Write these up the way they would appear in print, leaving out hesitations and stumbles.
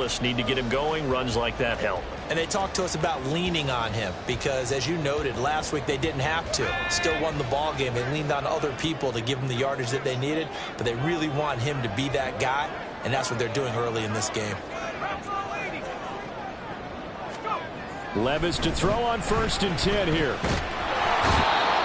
Need to get him going. Runs like that help. And they talked to us about leaning on him because, as you noted, last week they didn't have to. Still won the ball game. They leaned on other people to give them the yardage that they needed, but they really want him to be that guy, and that's what they're doing early in this game. Levis to throw on 1st and 10 here.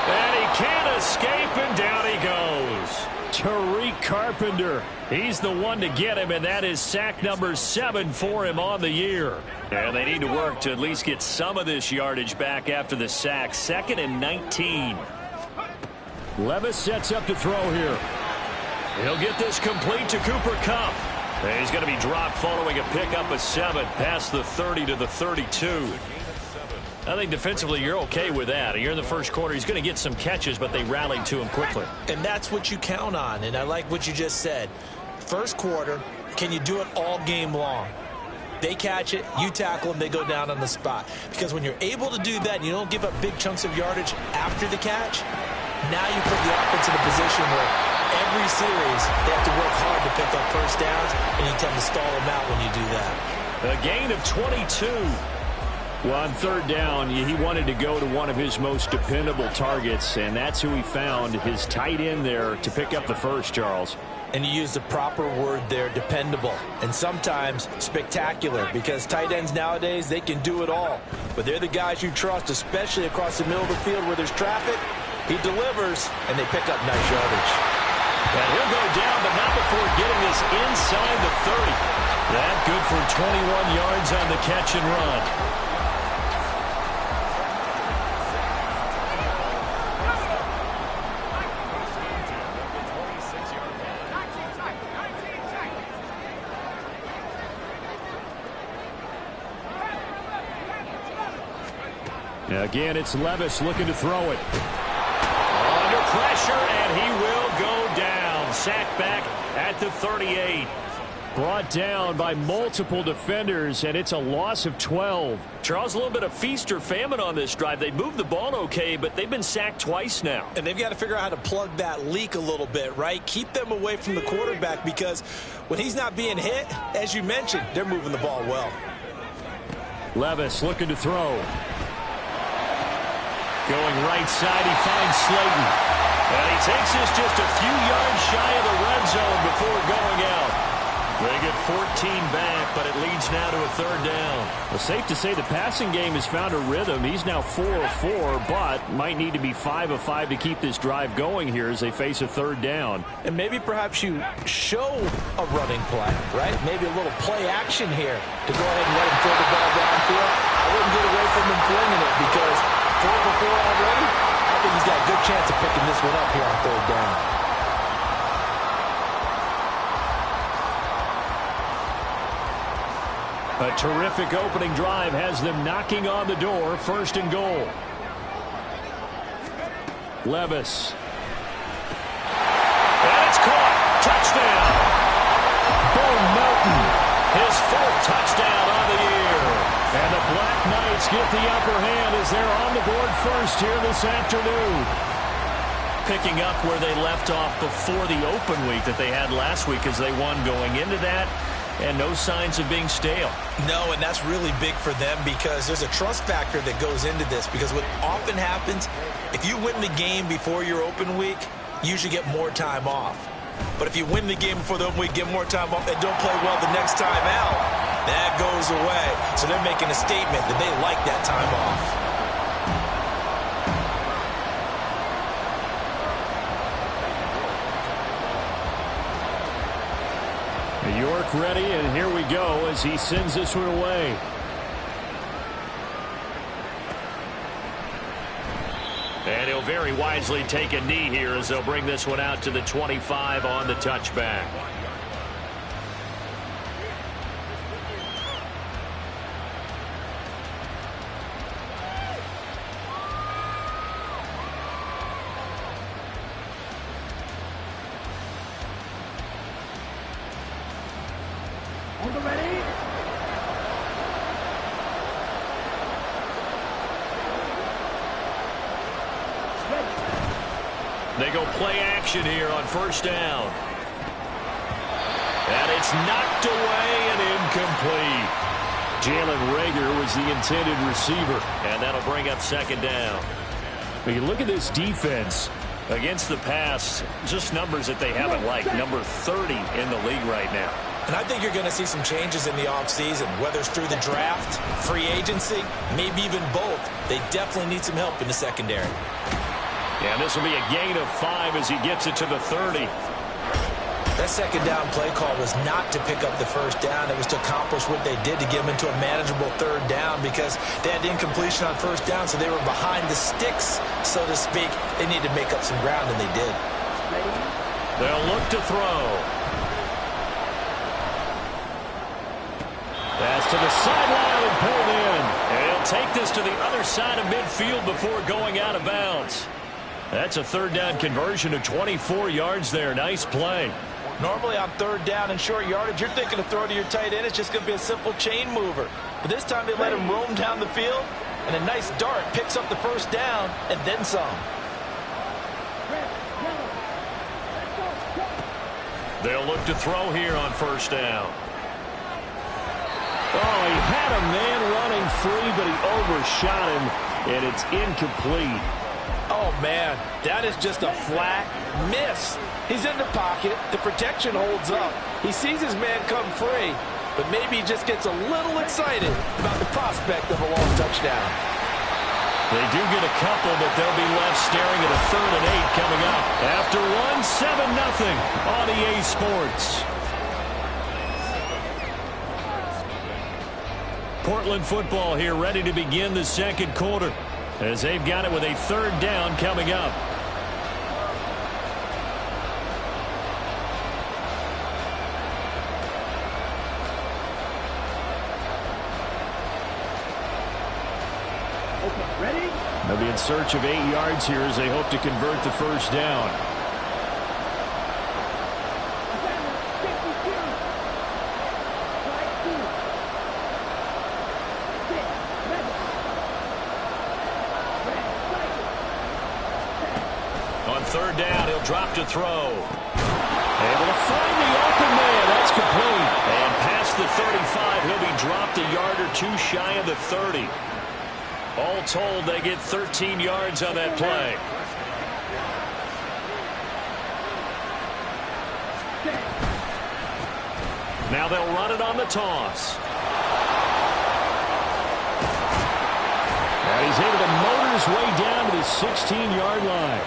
And he can't escape, and down he goes. Tariq Carpenter. He's the one to get him, and that is sack number 7 for him on the year. And they need to work to at least get some of this yardage back after the sack. 2nd and 19. Levis sets up to throw here. He'll get this complete to Cooper Kupp. And he's going to be dropped following a pickup of 7 past the 30 to the 32. I think defensively you're okay with that. You're in the first quarter. He's going to get some catches, but they rallied to him quickly. And that's what you count on, and I like what you just said. First quarter, can you do it all game long? They catch it, you tackle them, they go down on the spot. Because when you're able to do that and you don't give up big chunks of yardage after the catch, now you put the offense in a position where every series they have to work hard to pick up first downs, and you tend to stall them out when you do that. A gain of 22. Well, on 3rd down, he wanted to go to one of his most dependable targets, and that's who he found, his tight end there, to pick up the first, Charles. And you use the proper word there, dependable, and sometimes spectacular, because tight ends nowadays, they can do it all. But they're the guys you trust, especially across the middle of the field where there's traffic. He delivers, and they pick up nice yardage. And he'll go down, but not before getting this inside the 30. That good for 21 yards on the catch and run. Again, it's Levis looking to throw it. Under pressure, and he will go down. Sacked back at the 38. Brought down by multiple defenders, and it's a loss of 12. Charles, a little bit of feast or famine on this drive. They moved the ball okay, but they've been sacked twice now. And they've got to figure out how to plug that leak a little bit, right? Keep them away from the quarterback, because when he's not being hit, as you mentioned, they're moving the ball well. Levis looking to throw. Going right side, he finds Slayton. And he takes this just a few yards shy of the red zone before going out. They get 14 back, but it leads now to a 3rd down. Well, safe to say the passing game has found a rhythm. He's now 4 of 4, but might need to be 5 of 5 to keep this drive going here as they face a 3rd down. And maybe perhaps you show a running play, right? Maybe a little play action here to go ahead and let him throw the ball downfield. I wouldn't get away from him flinging it, because 4 for 4 already, I think he's got a good chance of picking this one up here on 3rd down. A terrific opening drive has them knocking on the door. 1st and goal. Levis. And it's caught. Touchdown. Bo Melton. His 4th touchdown on the year. And the Black Knights get the upper hand as they're on the board first here this afternoon. Picking up where they left off before the open week that they had last week as they won going into that. And no signs of being stale. No, and that's really big for them, because there's a trust factor that goes into this. Because what often happens, if you win the game before your open week, you usually get more time off. But if you win the game before the open week, get more time off, and don't play well the next time out, that goes away. So they're making a statement that they like that time off. York ready, and here we go as he sends this one away. And he'll very wisely take a knee here as they'll bring this one out to the 25 on the touchback. They go play action here on 1st down. And it's knocked away and incomplete. Jalen Reagor was the intended receiver, and that'll bring up second down. When you look at this defense against the pass, just numbers that they haven't liked. Number 30 in the league right now. And I think you're going to see some changes in the offseason, whether it's through the draft, free agency, maybe even both. They definitely need some help in the secondary. And this will be a gain of 5 as he gets it to the 30. That second down play call was not to pick up the first down. It was to accomplish what they did to get them into a manageable third down because they had incompletion on first down, so they were behind the sticks, so to speak. They needed to make up some ground, and they did. They'll look to throw. Pass to the sideline and pulled in. And he'll take this to the other side of midfield before going out of bounds. That's a third down conversion of 24 yards there. Nice play. Normally on third down and short yardage, you're thinking to throw to your tight end. It's just going to be a simple chain mover. But this time they let him roam down the field, and a nice dart picks up the first down and then some. They'll look to throw here on first down. Oh, he had a man running free, but he overshot him, and it's incomplete. Oh, man, that is just a flat miss. He's in the pocket. The protection holds up. He sees his man come free, but maybe he just gets a little excited about the prospect of a long touchdown. They do get a couple, but they'll be left staring at a 3rd and 8 coming up. After 7-0 on EA Sports. Portland football here ready to begin the second quarter as they've got it with a 3rd down coming up. Okay, ready? They'll be in search of 8 yards here as they hope to convert the first down. On 3rd down, he'll drop to throw. Able to find the open man. That's complete. And past the 35, he'll be dropped a yard or 2 shy of the 30. All told, they get 13 yards on that play. Now they'll run it on the toss. And he's able to motor his way down to the 16-yard line.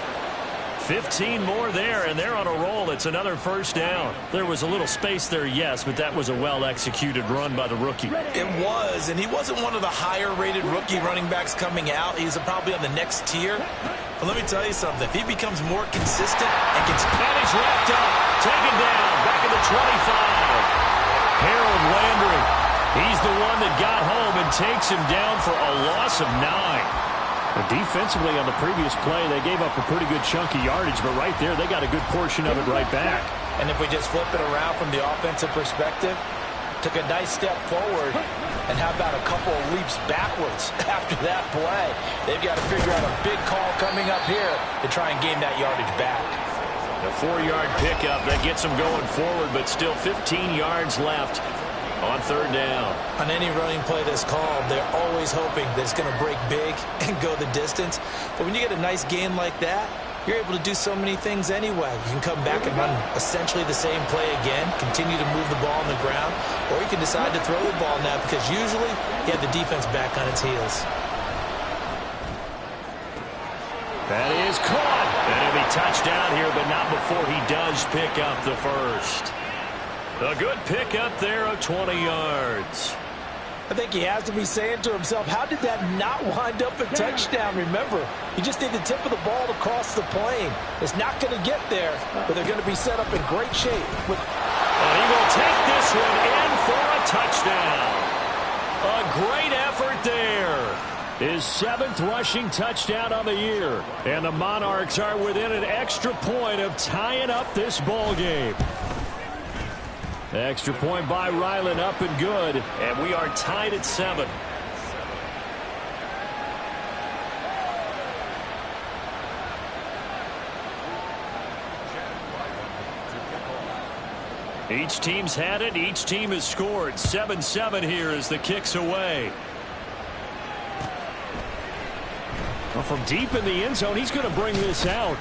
15 more there, and they're on a roll. It's another first down. There was a little space there, yes, but that was a well-executed run by the rookie. It was, and he wasn't one of the higher-rated rookie running backs coming out. He's probably on the next tier. But let me tell you something. If he becomes more consistent and he's wrapped up, taken down, back at the 25. Harold Landry, he's the one that got home and takes him down for a loss of 9. Defensively on the previous play, they gave up a pretty good chunk of yardage, but right there, they got a good portion of it right back. And if we just flip it around from the offensive perspective, took a nice step forward, and how about a couple of leaps backwards after that play? They've got to figure out a big call coming up here to try and gain that yardage back. A 4-yard pickup that gets them going forward, but still 15 yards left on 3rd down. On any running play that's called, they're always hoping that it's going to break big and go the distance. But when you get a nice gain like that, you're able to do so many things anyway. You can come back and run essentially the same play again, continue to move the ball on the ground, or you can decide to throw the ball now because usually you have the defense back on its heels. That is caught. And he'll be touchdown here, but not before he does pick up the first. A good pickup there of 20 yards. I think he has to be saying to himself, how did that not wind up a touchdown? Remember, you just need the tip of the ball to cross the plane. It's not going to get there, but they're going to be set up in great shape. And he will take this one in for a touchdown. A great effort there. His 7th rushing touchdown on the year. And the Monarchs are within an extra point of tying up this ball game. Extra point by Ryland, up and good. And we are tied at 7. Each team's had it. Each team has scored. 7-7 here as the kick's away. Well, from deep in the end zone, he's going to bring this out.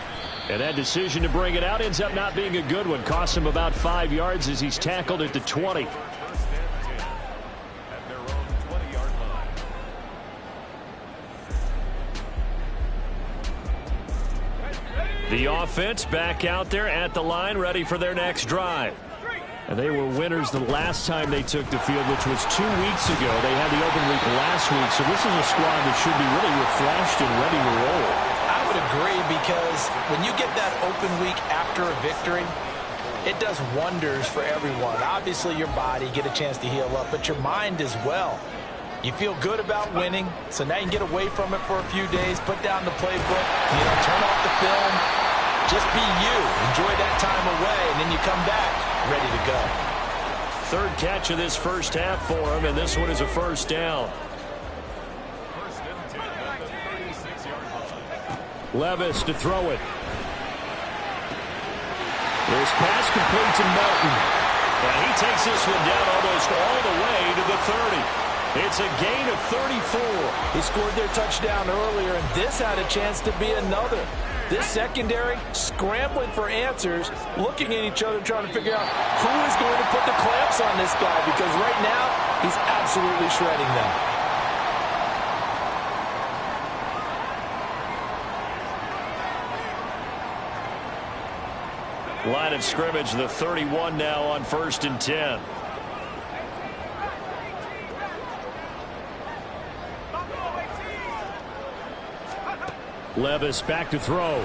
And that decision to bring it out ends up not being a good one. Costs him about 5 yards as he's tackled at the 20. The offense back out there at the line, ready for their next drive. And they were winners the last time they took the field, which was 2 weeks ago. They had the open week last week, so this is a squad that should be really refreshed and ready to roll. I would agree, because when you get that open week after a victory, it does wonders for everyone. Obviously, your body, get a chance to heal up, but your mind as well. You feel good about winning, so now you can get away from it for a few days, put down the playbook, turn off the film, just be you. Enjoy that time away, and then you come back ready to go. Third catch of this first half for him, and this one is a first down. Levis to throw it. This pass complete to Melton. And he takes this one down almost all the way to the 30. It's a gain of 34. He scored their touchdown earlier, and this had a chance to be another. This secondary scrambling for answers, looking at each other, trying to figure out who is going to put the clamps on this guy, because right now he's absolutely shredding them. Line of scrimmage, the 31 now on 1st and 10. Levis back to throw.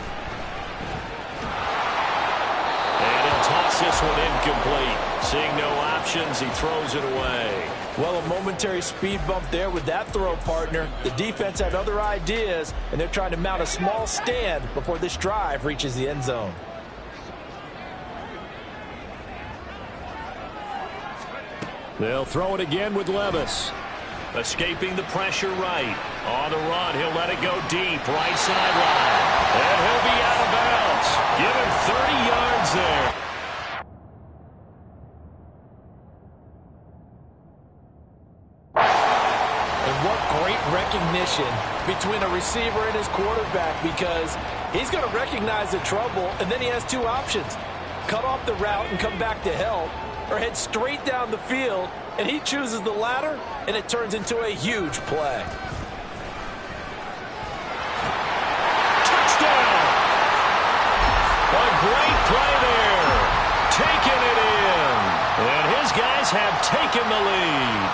And he'll toss this one incomplete. Seeing no options, he throws it away. Well, a momentary speed bump there with that throw, partner. The defense had other ideas, and they're trying to mount a small stand before this drive reaches the end zone. They'll throw it again with Levis. Escaping the pressure right. On the run, he'll let it go deep. Right sideline. And he'll be out of bounds. Give him 30 yards there. And what great recognition between a receiver and his quarterback, because he's going to recognize the trouble, and then he has two options. Cut off the route and come back to help, or head straight down the field, and he chooses the latter, and it turns into a huge play. Touchdown! A great play there. Taking it in. And his guys have taken the lead.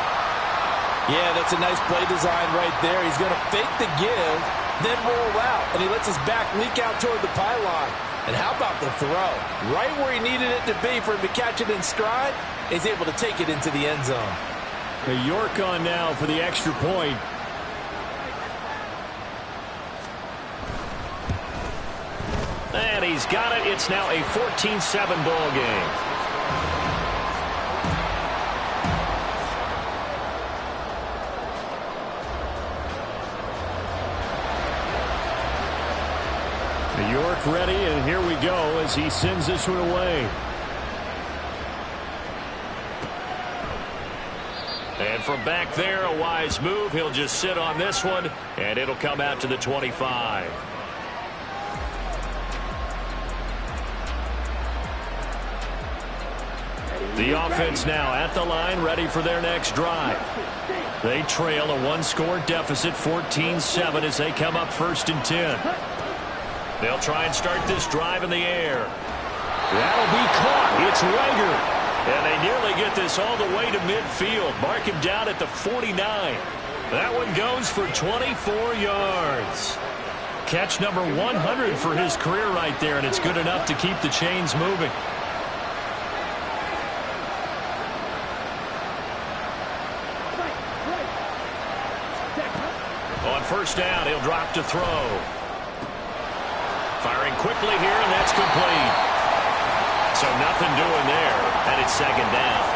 Yeah, that's a nice play design right there. He's going to fake the give, then roll out, and he lets his back leak out toward the pylon. And how about the throw? Right where he needed it to be for him to catch it in stride, he's able to take it into the end zone. York on now for the extra point. And he's got it. It's now a 14-7 ball game. York ready, and here we go as he sends this one away. And from back there, a wise move. He'll just sit on this one, and it'll come out to the 25. The offense now at the line, ready for their next drive. They trail a one-score deficit, 14-7, as they come up 1st and 10. They'll try and start this drive in the air. That'll be caught. It's Rager. And they nearly get this all the way to midfield. Mark him down at the 49. That one goes for 24 yards. Catch number 100 for his career right there, and it's good enough to keep the chains moving. On 1st down, he'll drop to throw. Firing quickly here, and that's complete. So nothing doing there, and it's 2nd down.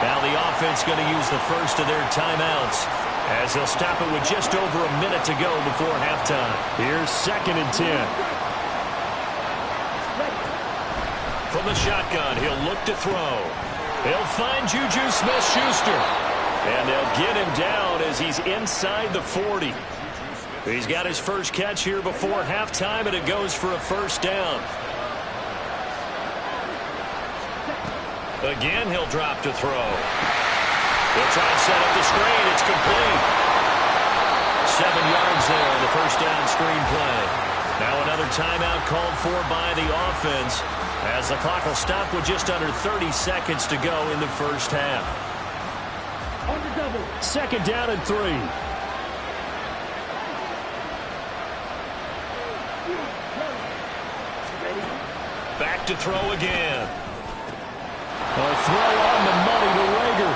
Now the offense going to use the first of their timeouts as they'll stop it with just over a minute to go before halftime. Here's 2nd and 10. From the shotgun, he'll look to throw. He'll find Juju Smith-Schuster. And they'll get him down as he's inside the 40. He's got his first catch here before halftime, and it goes for a first down. Again, he'll drop to throw. He'll try and set up the screen. It's complete. 7 yards there on the first down screen play. Now another timeout called for by the offense as the clock will stop with just under 30 seconds to go in the first half. Second down and 3. Back to throw again. A throw on the money to Rager.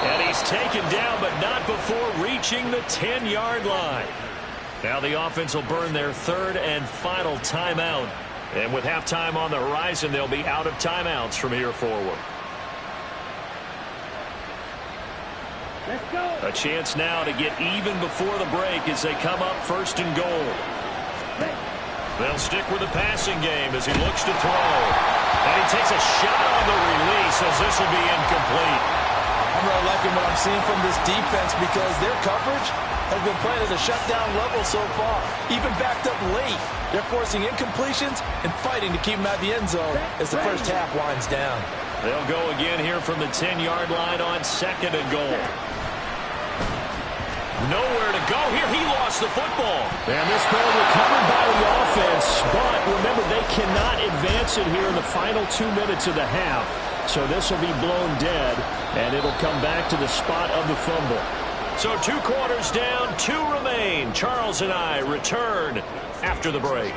And he's taken down, but not before reaching the 10-yard line. Now the offense will burn their third and final timeout. And with halftime on the horizon, they'll be out of timeouts from here forward. Let's go. A chance now to get even before the break as they come up first and goal. They'll stick with the passing game as he looks to throw. And he takes a shot on the release as this will be incomplete. I'm really liking what I'm seeing from this defense because their coverage has been playing at a shutdown level so far. Even backed up late, they're forcing incompletions and fighting to keep them out of the end zone as the first half winds down. They'll go again here from the 10-yard line on second and goal. Nowhere to go here. He lost the football. And this ball recovered by the offense. But remember, they cannot advance it here in the final 2 minutes of the half. So this will be blown dead, and it'll come back to the spot of the fumble. So 2 quarters down, 2 remain. Charles and I return after the break.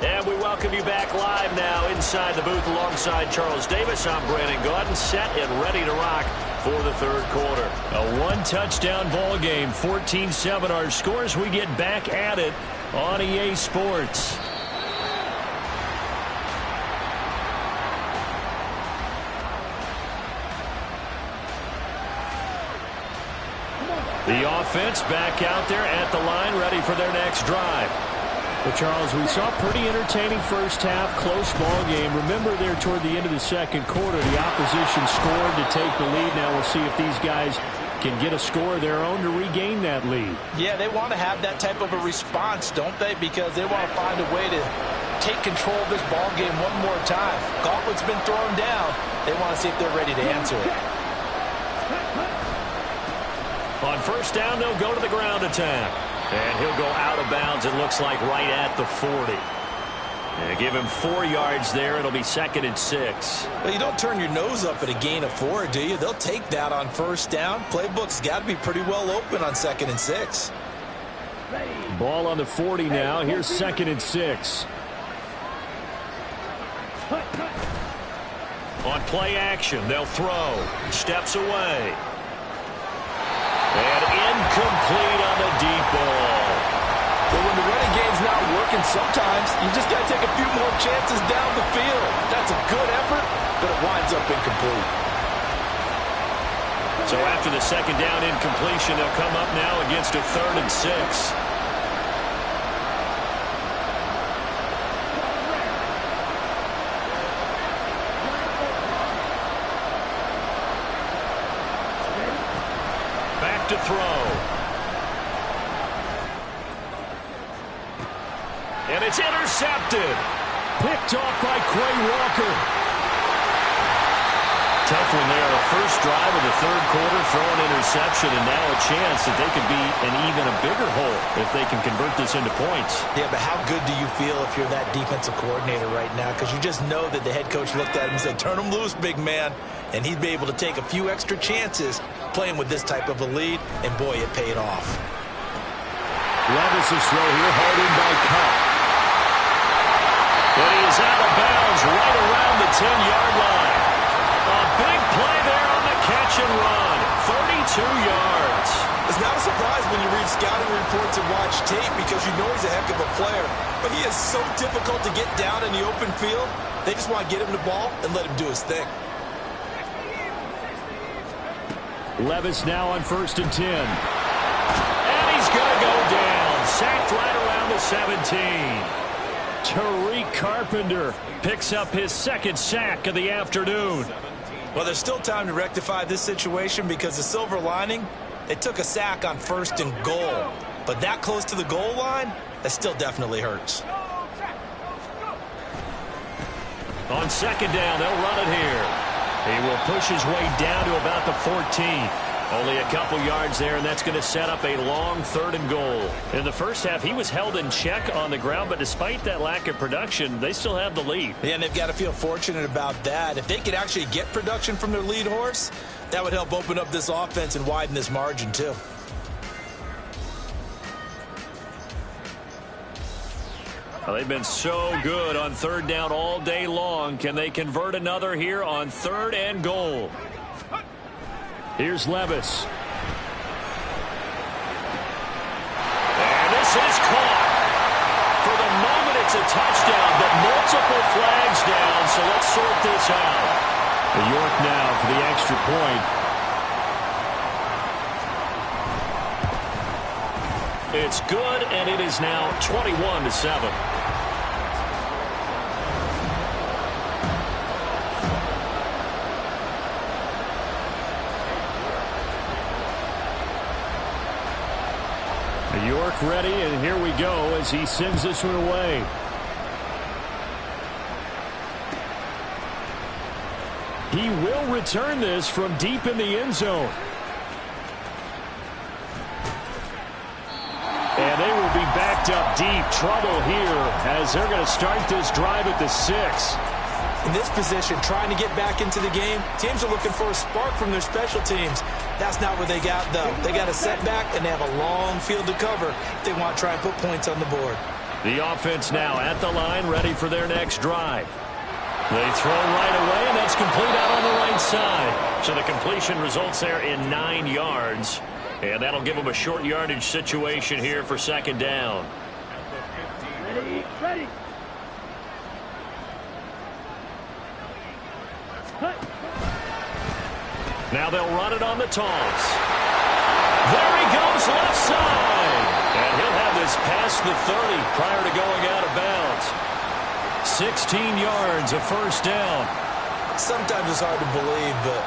And we welcome you back live now inside the booth alongside Charles Davis. I'm Brandon Gaudin, set and ready to rock for the third quarter. A 1-touchdown ball game, 14-7 our scores. We get back at it on EA Sports. The offense back out there at the line, ready for their next drive. Well, Charles, we saw a pretty entertaining first half, close ball game. Remember there toward the end of the second quarter, the opposition scored to take the lead. Now we'll see if these guys can get a score of their own to regain that lead. Yeah, they want to have that type of a response, don't they? Because they want to find a way to take control of this ball game one more time. Gauntlet's been thrown down. They want to see if they're ready to answer it. On first down, they'll go to the ground attack. And he'll go out of bounds, it looks like, right at the 40. And give him 4 yards there. It'll be second and 6. Well, you don't turn your nose up at a gain of 4, do you? They'll take that on first down. Playbook's got to be pretty well open on second and 6. Ball on the 40 now. Here's second and 6. On play action, they'll throw. Steps away. And incomplete on the deep ball. Well, when the running game's not working, sometimes you just got to take a few more chances down the field. That's a good effort, but it winds up incomplete. So after the second down incompletion, they'll come up now against a third and 6. To throw. And it's intercepted. Picked off by Quay Walker. Tough one there. The first drive of the third quarter, throw an interception, and now a chance that they could be in even a bigger hole if they can convert this into points. Yeah, but how good do you feel if you're that defensive coordinator right now? Because you just know that the head coach looked at him and said, turn him loose, big man. And he'd be able to take a few extra chances playing with this type of a lead, and boy, it paid off. Levis's throw here, hauled in by Cup. But he is out of bounds right around the 10-yard line. A big play there on the catch and run. 32 yards. It's not a surprise when you read scouting reports and watch tape because you know he's a heck of a player. But he is so difficult to get down in the open field. They just want to get him the ball and let him do his thing. Levis now on first and 10. And he's going to go down. sacked right around the 17. Tariq Carpenter picks up his second sack of the afternoon. Well, there's still time to rectify this situation because the silver lining, they took a sack on 1st and goal. But that close to the goal line, that still definitely hurts. On 2nd down, they'll run it here. He will push his way down to about the 14. Only a couple yards there, and that's going to set up a long 3rd and goal. In the first half, he was held in check on the ground, but despite that lack of production, they still have the lead. Yeah, and they've got to feel fortunate about that. If they could actually get production from their lead horse, that would help open up this offense and widen this margin too. Well, they've been so good on 3rd down all day long. Can they convert another here on 3rd and goal? Here's Levis. And this is caught. For the moment, it's a touchdown, but multiple flags down, so let's sort this out. York now for the extra point. It's good, and it is now 21-7. York ready, and here we go as he sends this one away. He will return this from deep in the end zone. And they will be backed up deep. Trouble here as they're going to start this drive at the 6. In this position, trying to get back into the game, teams are looking for a spark from their special teams. That's not what they got, though. They got a setback, and they have a long field to cover if they want to try and put points on the board. The offense now at the line, ready for their next drive. They throw right away, and that's complete out on the right side. So the completion results there in 9 yards. And that'll give them a short yardage situation here for 2nd down. Ready. Now they'll run it on the toss. There he goes left side. And he'll have this past the 30 prior to going out of bounds. 16 yards, a 1st down. Sometimes it's hard to believe, but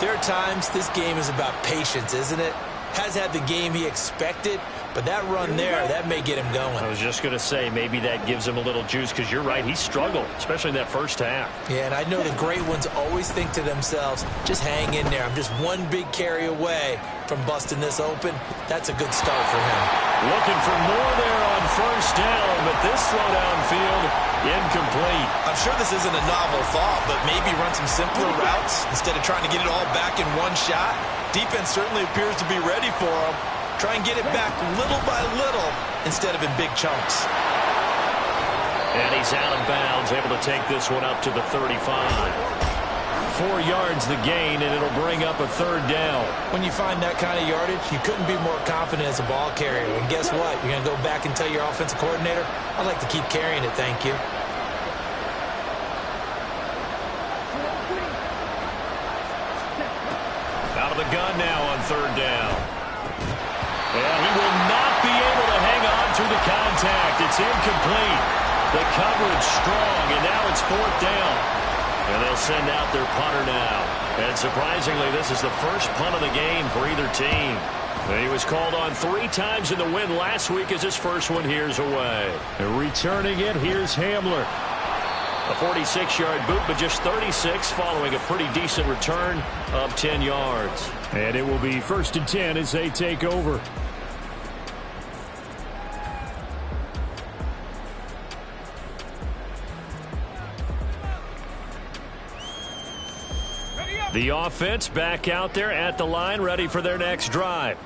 there are times this game is about patience, isn't it? Has had the game he expected, but that run there, that may get him going. I was just going to say, maybe that gives him a little juice, because you're right, he struggled, especially in that first half. Yeah, and I know the great ones always think to themselves, just hang in there. I'm just one big carry away from busting this open. That's a good start for him. Looking for more there on 1st down, but this throw downfield, incomplete. I'm sure this isn't a novel thought, but maybe run some simpler routes instead of trying to get it all back in one shot. Defense certainly appears to be ready for him. Try and get it back little by little instead of in big chunks. And he's out of bounds, able to take this one up to the 35. 4 yards the gain, and it'll bring up a 3rd down. When you find that kind of yardage, you couldn't be more confident as a ball carrier. And guess what? You're going to go back and tell your offensive coordinator, I'd like to keep carrying it, thank you. Out of the gun now on 3rd down. And he will not be able to hang on through the contact. It's incomplete. The coverage strong, and now it's 4th down. And they'll send out their punter now. And surprisingly, this is the first punt of the game for either team. He was called on 3 times in the win last week as his first one here's away. And returning it, here's Hamler. A 46-yard boot, but just 36 following a pretty decent return of 10 yards. And it will be 1st and 10 as they take over. The offense back out there at the line, ready for their next drive.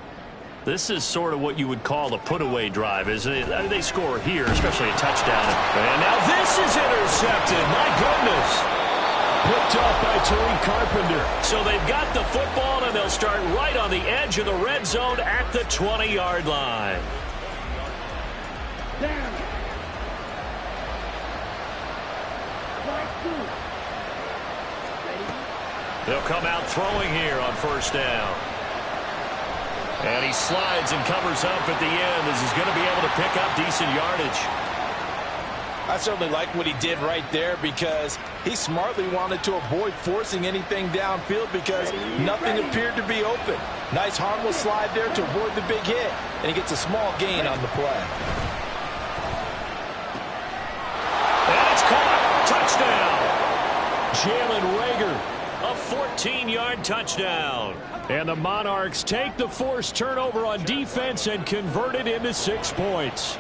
This is sort of what you would call a put-away drive, isn't it? I mean, they score here, especially a touchdown. And now this is intercepted. My goodness. Picked up by Tariq Carpenter. So they've got the football, and they'll start right on the edge of the red zone at the 20-yard line. Down. Ready. They'll come out throwing here on 1st down. And he slides and covers up at the end as he's going to be able to pick up decent yardage. I certainly like what he did right there because he smartly wanted to avoid forcing anything downfield because nothing appeared to be open. Nice harmless slide there to avoid the big hit, and he gets a small gain on the play. And it's caught. Touchdown. Jalen Reagor, a 14-yard touchdown. And the Monarchs take the forced turnover on defense and convert it into 6 points.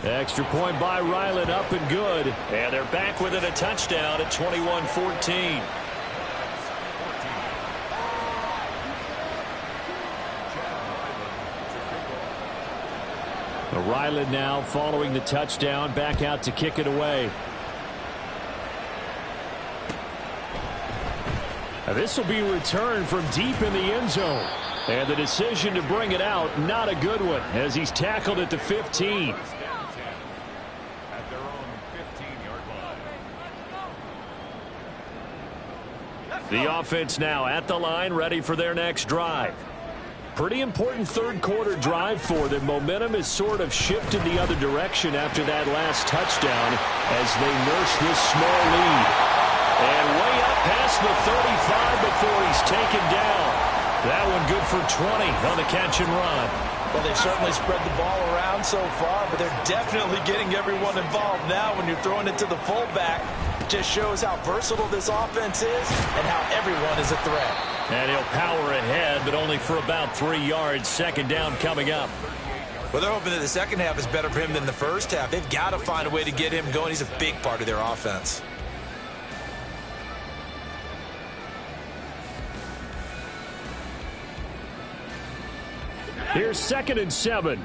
Extra point by Ryland, up and good. And they're back within a touchdown at 21-14. Ryland now following the touchdown, back out to kick it away. Now this will be returned from deep in the end zone. And the decision to bring it out, not a good one, as he's tackled at the 15. The offense now at the line, ready for their next drive. Pretty important third quarter drive for them. Momentum has sort of shifted the other direction after that last touchdown as they nurse this small lead. And way up past the 35 before he's taken down. That one good for 20 on the catch and run. Well, they've certainly spread the ball around so far, but they're definitely getting everyone involved now when you're throwing it to the fullback. Just shows how versatile this offense is and how everyone is a threat. And he'll power ahead, but only for about 3 yards. Second down coming up. Well, they're hoping that the second half is better for him than the first half. They've got to find a way to get him going. He's a big part of their offense. Here's 2nd and 7.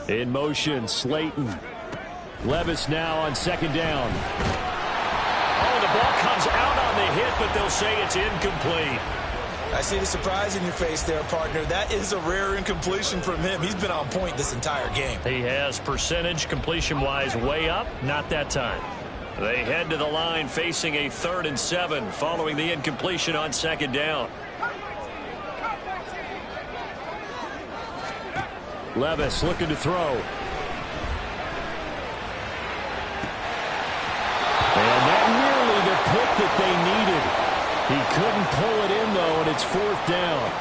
In motion, Slayton. Levis now on 2nd down. Oh, the ball comes out on the hit, but they'll say it's incomplete. I see the surprise in your face there, partner. That is a rare incompletion from him. He's been on point this entire game. He has percentage completion-wise way up, not that time. They head to the line facing a 3rd and 7 following the incompletion on 2nd down. Levis looking to throw. And that nearly the pick that they needed. He couldn't pull it in, though, and it's 4th down.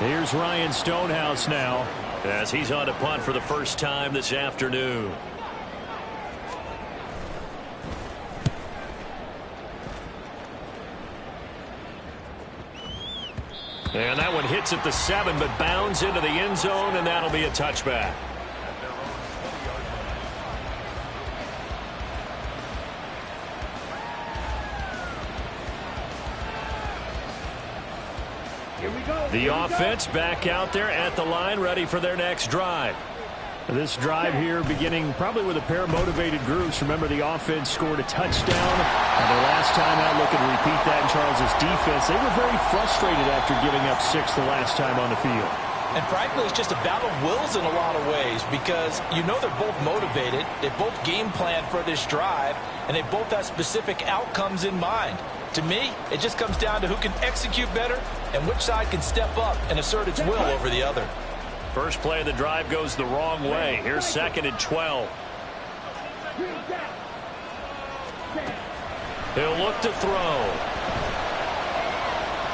Here's Ryan Stonehouse now as he's on to punt for the first time this afternoon. And that one hits at the 7, but bounds into the end zone, and that'll be a touchback. Here we go. The offense back out there at the line, ready for their next drive. This drive here beginning probably with a pair of motivated groups. Remember, the offense scored a touchdown. And the last time out, looking to repeat that in Charles's defense. They were very frustrated after giving up 6 the last time on the field. And frankly, it's just a battle of wills in a lot of ways because you know they're both motivated. They both game plan for this drive, and they both have specific outcomes in mind. To me, it just comes down to who can execute better and which side can step up and assert its will over the other. First play of the drive goes the wrong way. Here's 2nd and 12. He'll look to throw.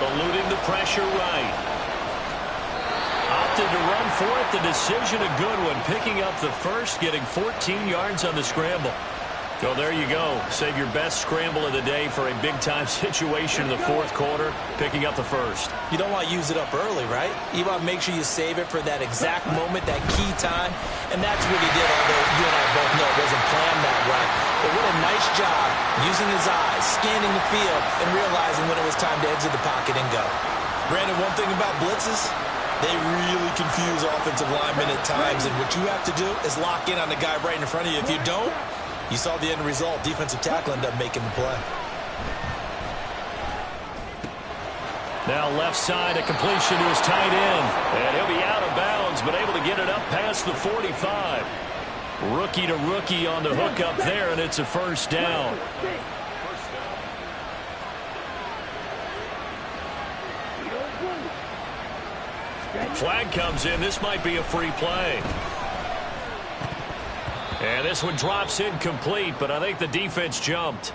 Eluding the pressure right. Opted to run for it. The decision a good one. Picking up the first, getting 14 yards on the scramble. So there you go. Save your best scramble of the day for a big-time situation in the 4th quarter, picking up the first. You don't want to use it up early, right? You want to make sure you save it for that exact moment, that key time, and that's what he did, although you and I both know it wasn't planned that way. But what a nice job using his eyes, scanning the field, and realizing when it was time to exit the pocket and go. Brandon, one thing about blitzes, they really confuse offensive linemen at times, and what you have to do is lock in on the guy right in front of you. If you don't, you saw the end result. Defensive tackle ended up making the play. Now left side, a completion to his tight end. And he'll be out of bounds, but able to get it up past the 45. Rookie to rookie on the hook up there, and it's a first down. Flag comes in. This might be a free play. And this one drops incomplete, but I think the defense jumped.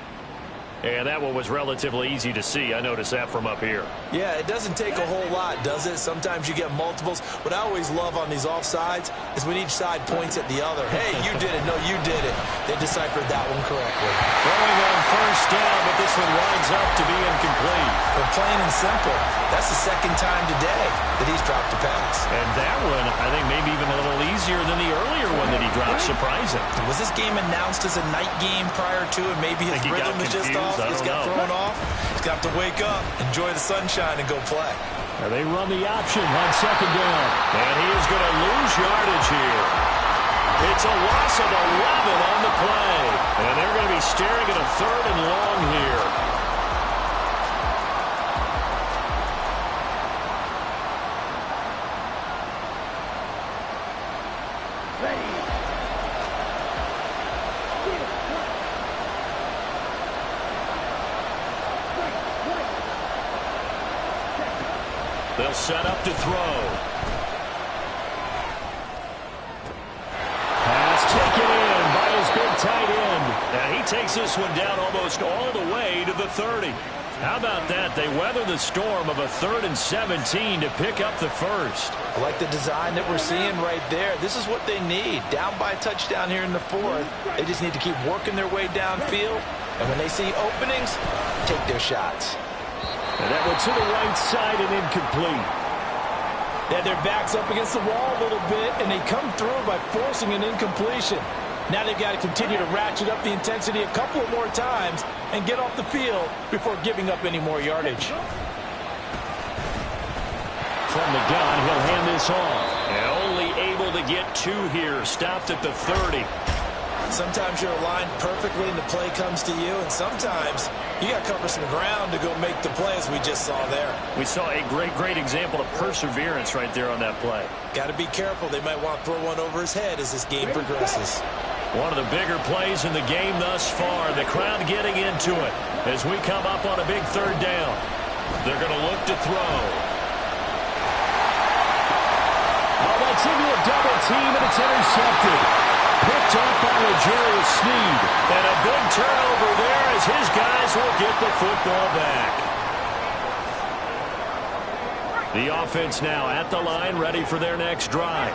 And that one was relatively easy to see. I noticed that from up here. Yeah, it doesn't take a whole lot, does it? Sometimes you get multiples. What I always love on these offsides is when each side points at the other. Hey, you did it. No, you did it. They deciphered that one correctly. Throwing on first down, but this one winds up to be incomplete. But plain and simple, that's the second time today that he's dropped a pass. And that one, I think, maybe even a little easier than the earlier one that he dropped. Surprising. Was this game announced as a night game prior to it? Maybe his rhythm is just off. Just got thrown off. He's got to wake up, enjoy the sunshine, and go play. Now they run the option on second down. And he is going to lose yardage here. It's a loss of 11 on the play. And they're going to be staring at a 3rd and long here. They'll set up to throw. Pass taken in by his big tight end. And he takes this one down almost all the way to the 30. How about that? They weather the storm of a 3rd and 17 to pick up the first. I like the design that we're seeing right there. This is what they need. Down by a touchdown here in the 4th. They just need to keep working their way downfield. And when they see openings, take their shots. And that one to the right side and incomplete. They had their backs up against the wall a little bit, and they come through by forcing an incompletion. Now they've got to continue to ratchet up the intensity a couple of more times and get off the field before giving up any more yardage. From the gun, he'll hand this off. And only able to get 2 here. Stopped at the 30. Sometimes you're aligned perfectly and the play comes to you, and sometimes you got to cover some ground to go make the play, as we just saw there. We saw a great example of perseverance right there on that play. Got to be careful. They might want to throw one over his head as this game progresses. One of the bigger plays in the game thus far. The crowd getting into it as we come up on a big 3rd down. They're going to look to throw. Oh, that's into a double team, and it's intercepted. Picked up by L'Jarius Sneed. And a big turnover there as his guys will get the football back. The offense now at the line, ready for their next drive.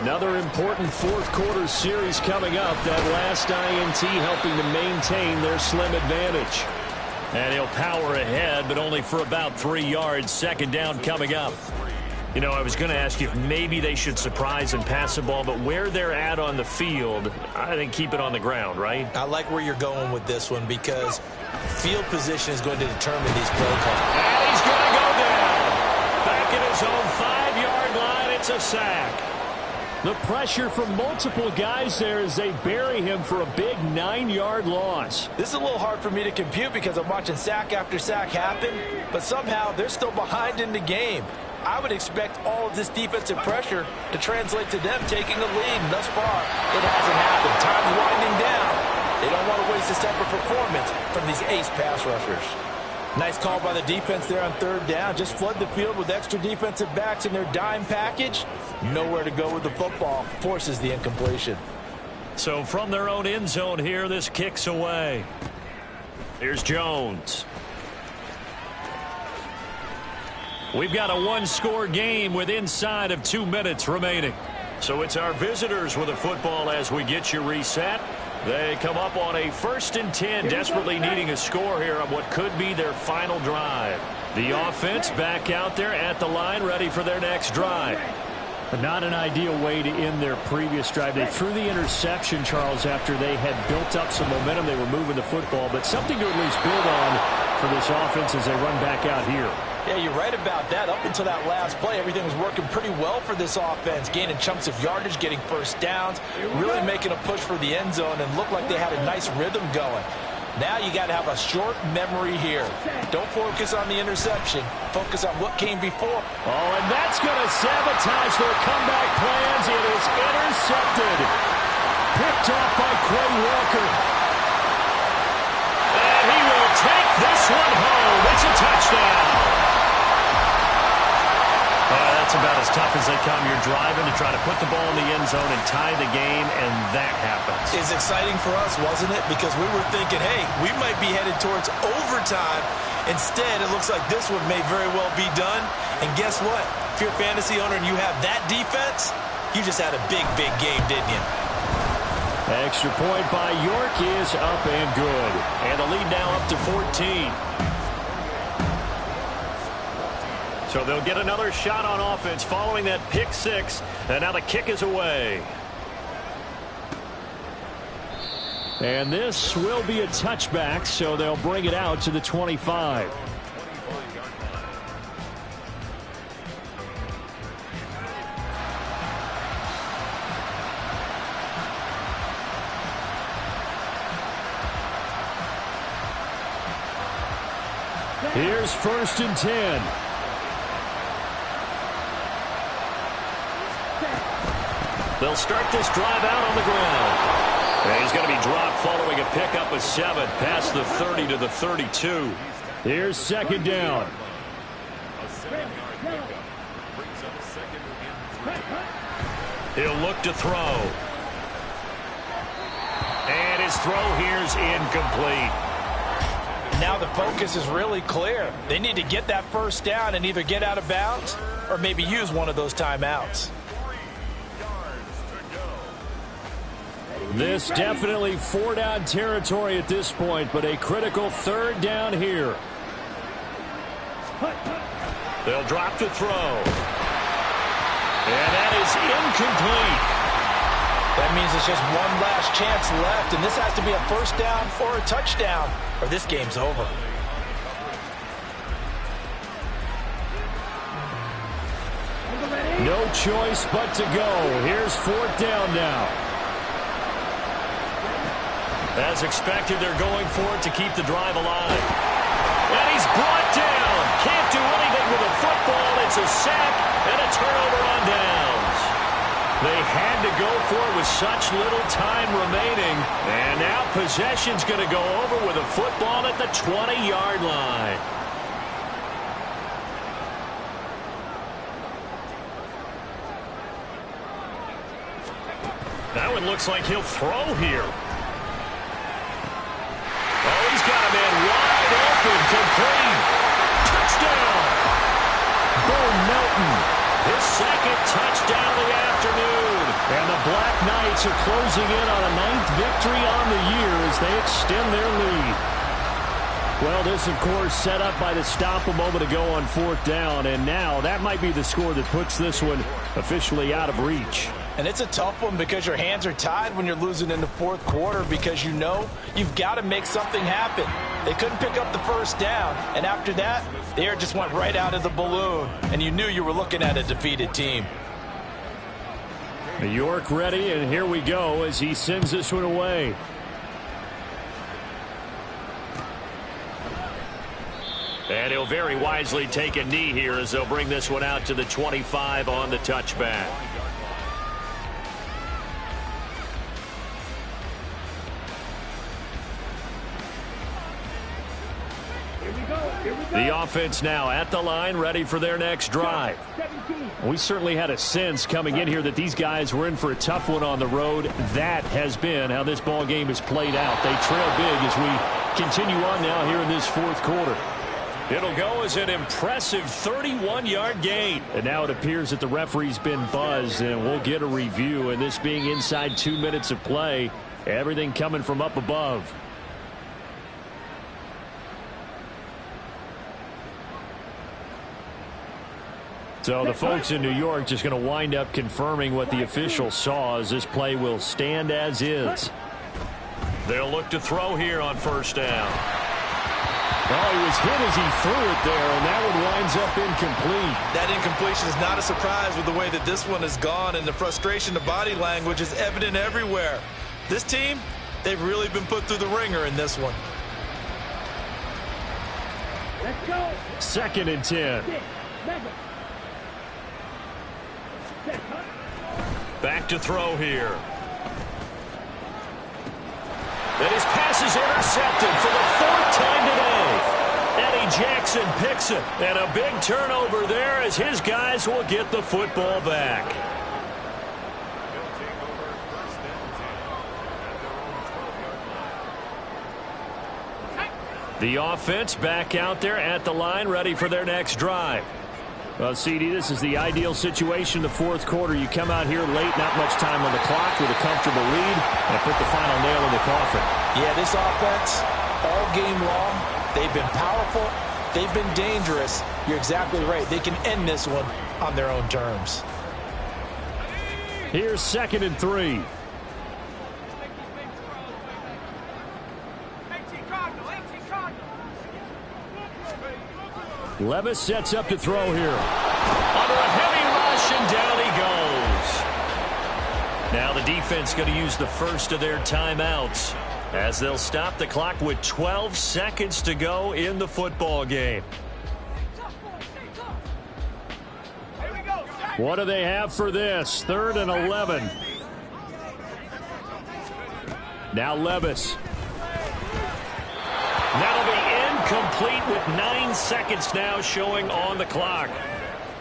Another important 4th quarter series coming up. That last INT helping to maintain their slim advantage. And he'll power ahead, but only for about 3 yards. Second down coming up. You know, I was going to ask you if maybe they should surprise and pass the ball, but where they're at on the field, I think keep it on the ground, right? I like where you're going with this one because field position is going to determine these play calls. And he's going to go down. Back at his own 5-yard line, it's a sack. The pressure from multiple guys there as they bury him for a big 9-yard loss. This is a little hard for me to compute because I'm watching sack after sack happen, but somehow they're still behind in the game. I would expect all of this defensive pressure to translate to them taking a lead. And thus far, it hasn't happened. Time's winding down. They don't want to waste this type of performance from these ace pass rushers. Nice call by the defense there on 3rd down. Just flood the field with extra defensive backs in their dime package. Nowhere to go with the football. Forces the incompletion. So from their own end zone here, this kicks away. Here's Jones. We've got a 1-score game with inside of 2 minutes remaining. So it's our visitors with a football as we get you reset. They come up on a 1st and 10, desperately needing a score here on what could be their final drive. The offense back out there at the line, ready for their next drive. But not an ideal way to end their previous drive. They threw the interception, Charles, after they had built up some momentum. They were moving the football, but something to at least build on for this offense as they run back out here. Yeah, you're right about that. Up until that last play, everything was working pretty well for this offense. Gaining chunks of yardage, getting first downs, really making a push for the end zone, and looked like they had a nice rhythm going. Now you got to have a short memory here. Don't focus on the interception. Focus on what came before. Oh, and that's going to sabotage their comeback plans. It is intercepted. Picked off by Quay Walker. And he will take this one home. It's a touchdown. That's about as tough as they come. You're driving to try to put the ball in the end zone and tie the game, and that happens. It's exciting for us, wasn't it? Because we were thinking, hey, we might be headed towards overtime. Instead, it looks like this one may very well be done. And guess what? If you're a fantasy owner and you have that defense, you just had a big, big game, didn't you? Extra point by York is up and good. And the lead now up to 14. So they'll get another shot on offense following that pick six. And now the kick is away. And this will be a touchback, so they'll bring it out to the 25. Here's 1st and 10. They'll start this drive out on the ground. And he's going to be dropped following a pickup of 7 past the 30 to the 32. Here's 2nd down. He'll look to throw. And his throw here's incomplete. Now the focus is really clear. They need to get that 1st down and either get out of bounds or maybe use one of those timeouts. This definitely 4-down territory at this point, but a critical 3rd down here. They'll drop to throw. And that is incomplete. That means it's just one last chance left, and this has to be a 1st down or a touchdown, or this game's over. No choice but to go. Here's 4th down now. As expected, they're going for it to keep the drive alive. And he's brought down. Can't do anything with a football. It's a sack and a turnover on downs. They had to go for it with such little time remaining. And now possession's going to go over with a football at the 20-yard line. That one looks like he'll throw here. Oh, he's got a man wide open, complete. Touchdown. Bo Melton, his 2nd touchdown of the afternoon. And the Black Knights are closing in on a 9th victory on the year as they extend their lead. Well, this, of course, set up by the stop a moment ago on 4th down. And now that might be the score that puts this one officially out of reach. And it's a tough one because your hands are tied when you're losing in the 4th quarter because you know you've got to make something happen. They couldn't pick up the 1st down, and after that, the air just went right out of the balloon, and you knew you were looking at a defeated team. New York ready, and here we go as he sends this one away. And he'll very wisely take a knee here as they'll bring this one out to the 25 on the touchback. The offense now at the line, ready for their next drive. We certainly had a sense coming in here that these guys were in for a tough one on the road. That has been how this ball game has played out. They trail big as we continue on now here in this 4th quarter. It'll go as an impressive 31-yard gain. And now it appears that the referee's been buzzed, and we'll get a review. And this being inside 2 minutes of play, everything coming from up above. So the folks in New York just going to wind up confirming what the official saw as this play will stand as is. They'll look to throw here on 1st down. Oh, he was hit as he threw it there, and that one winds up incomplete. That incompletion is not a surprise with the way that this one has gone, and the frustration, the body language is evident everywhere. This team, they've really been put through the ringer in this one. Let's go. 2nd and 10. Back to throw here. And his pass is intercepted for the 4th time today. And he Jackson picks it, and a big turnover there as his guys will get the football back. The offense back out there at the line, ready for their next drive. Well, CD, this is the ideal situation in the fourth quarter. You come out here late, not much time on the clock, with a comfortable lead, and put the final nail in the coffin. Yeah, this offense, all game long, they've been powerful, they've been dangerous. You're exactly right. They can end this one on their own terms. Here's 2nd and 3. Levis sets up to throw here. Under a heavy rush, and down he goes. Now the defense going to use the first of their timeouts as they'll stop the clock with 12 seconds to go in the football game. What do they have for this? 3rd and 11. Now Levis. That'll be incomplete with 9 seconds now showing on the clock.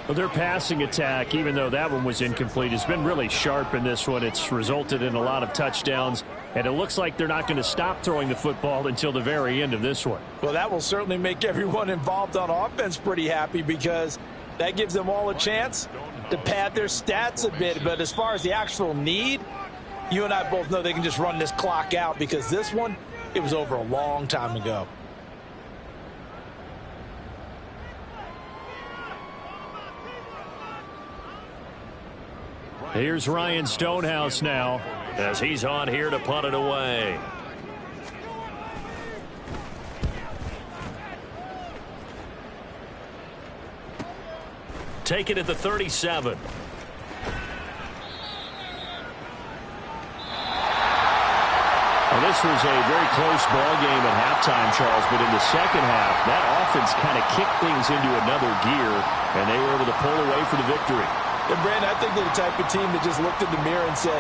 Well, their passing attack, even though that one was incomplete, has been really sharp in this one. It's resulted in a lot of touchdowns, and it looks like they're not going to stop throwing the football until the very end of this one. Well, that will certainly make everyone involved on offense pretty happy, because that gives them all a chance to pad their stats a bit. But as far as the actual need, you and I both know they can just run this clock out, because this one, it was over a long time ago. Here's Ryan Stonehouse now as he's on here to punt it away. Take it at the 37. Well, this was a very close ball game at halftime, Charles, but in the second half, that offense kind of kicked things into another gear, and they were able to pull away for the victory. And Brandon, I think they're the type of team that just looked in the mirror and said,